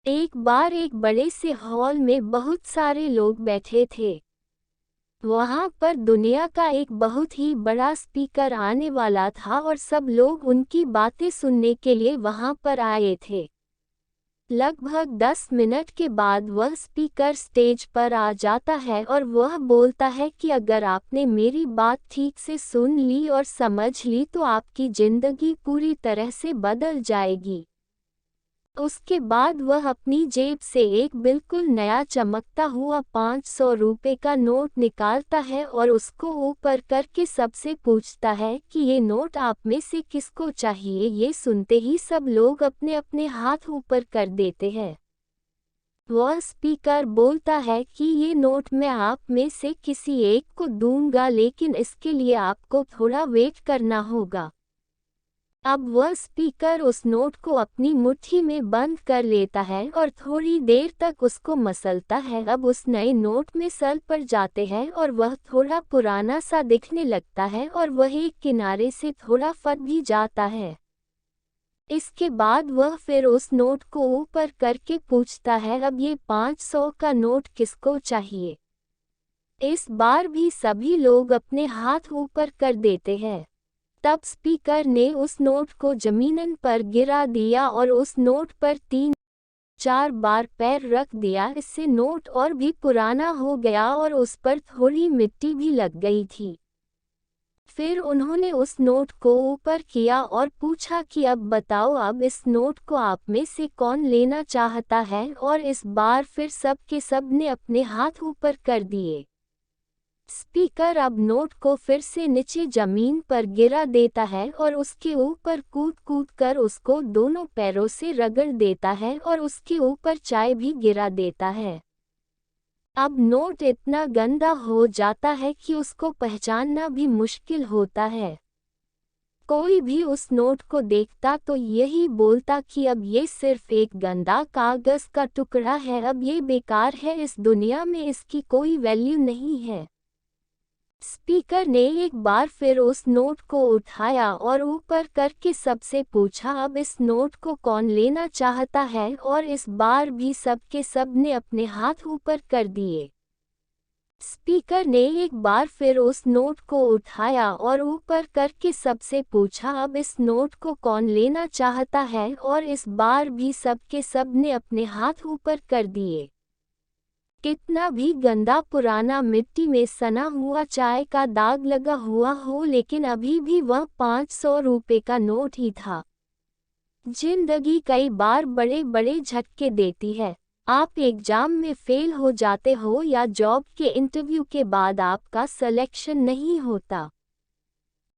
एक बार एक बड़े से हॉल में बहुत सारे लोग बैठे थे। वहां पर दुनिया का एक बहुत ही बड़ा स्पीकर आने वाला था और सब लोग उनकी बातें सुनने के लिए वहां पर आए थे। लगभग 10 मिनट के बाद वह स्पीकर स्टेज पर आ जाता है और वह बोलता है कि अगर आपने मेरी बात ठीक से सुन ली और समझ ली तो आपकी जिंदगी पूरी तरह से बदल जाएगी। उसके बाद वह अपनी जेब से एक बिल्कुल नया चमकता हुआ 500 रुपये का नोट निकालता है और उसको ऊपर करके सबसे पूछता है कि ये नोट आप में से किसको चाहिए। ये सुनते ही सब लोग अपने अपने हाथ ऊपर कर देते हैं। वह स्पीकर बोलता है कि ये नोट मैं आप में से किसी एक को दूंगा, लेकिन इसके लिए आपको थोड़ा वेट करना होगा। अब वह स्पीकर उस नोट को अपनी मुट्ठी में बंद कर लेता है और थोड़ी देर तक उसको मसलता है। अब उस नए नोट में सल पड़ जाते हैं और वह थोड़ा पुराना सा दिखने लगता है और वह एक किनारे से थोड़ा फट भी जाता है। इसके बाद वह फिर उस नोट को ऊपर करके पूछता है, अब ये 500 का नोट किसको चाहिए। इस बार भी सभी लोग अपने हाथ ऊपर कर देते हैं। तब स्पीकर ने उस नोट को जमीन पर गिरा दिया और उस नोट पर 3-4 बार पैर रख दिया। इससे नोट और भी पुराना हो गया और उस पर थोड़ी मिट्टी भी लग गई थी। फिर उन्होंने उस नोट को ऊपर किया और पूछा कि अब बताओ, अब इस नोट को आप में से कौन लेना चाहता है। और इस बार फिर सब के सब ने अपने हाथ ऊपर कर दिए। स्पीकर अब नोट को फिर से नीचे जमीन पर गिरा देता है और उसके ऊपर कूद कूद कर उसको दोनों पैरों से रगड़ देता है और उसके ऊपर चाय भी गिरा देता है। अब नोट इतना गंदा हो जाता है कि उसको पहचानना भी मुश्किल होता है। कोई भी उस नोट को देखता तो यही बोलता कि अब ये सिर्फ एक गंदा कागज का टुकड़ा है, अब ये बेकार है, इस दुनिया में इसकी कोई वैल्यू नहीं है। स्पीकर ने एक बार फिर उस नोट को उठाया और ऊपर करके सबसे पूछा, अब इस नोट को कौन लेना चाहता है। और इस बार भी सबके सब ने अपने हाथ ऊपर कर दिए। स्पीकर ने एक बार फिर उस नोट को उठाया और ऊपर करके सबसे पूछा, अब इस नोट को कौन लेना चाहता है। और इस बार भी सबके सब ने अपने हाथ ऊपर कर दिए। कितना भी गंदा पुराना मिट्टी में सना हुआ चाय का दाग लगा हुआ हो, लेकिन अभी भी वह 500 रुपये का नोट ही था। जिंदगी कई बार बड़े बड़े झटके देती है। आप एग्जाम में फेल हो जाते हो या जॉब के इंटरव्यू के बाद आपका सिलेक्शन नहीं होता।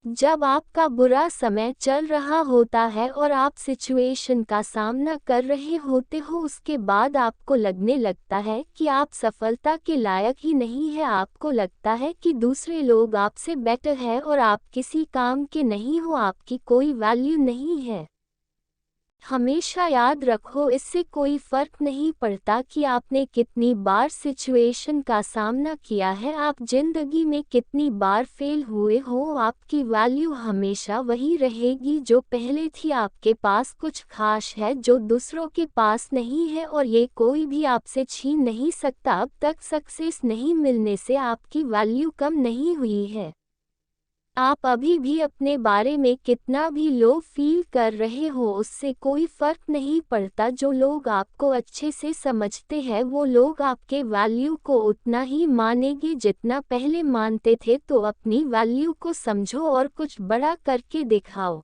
जब आपका बुरा समय चल रहा होता है और आप सिचुएशन का सामना कर रहे होते हो, उसके बाद आपको लगने लगता है कि आप सफलता के लायक ही नहीं है। आपको लगता है कि दूसरे लोग आपसे बेटर है और आप किसी काम के नहीं हो, आपकी कोई वैल्यू नहीं है। हमेशा याद रखो, इससे कोई फर्क नहीं पड़ता कि आपने कितनी बार सिचुएशन का सामना किया है, आप जिंदगी में कितनी बार फेल हुए हो, आपकी वैल्यू हमेशा वही रहेगी जो पहले थी। आपके पास कुछ खास है जो दूसरों के पास नहीं है और ये कोई भी आपसे छीन नहीं सकता। अब तक सक्सेस नहीं मिलने से आपकी वैल्यू कम नहीं हुई है। आप अभी भी अपने बारे में कितना भी लो फील कर रहे हो, उससे कोई फर्क नहीं पड़ता। जो लोग आपको अच्छे से समझते हैं वो लोग आपके वैल्यू को उतना ही मानेंगे जितना पहले मानते थे। तो अपनी वैल्यू को समझो और कुछ बड़ा करके दिखाओ।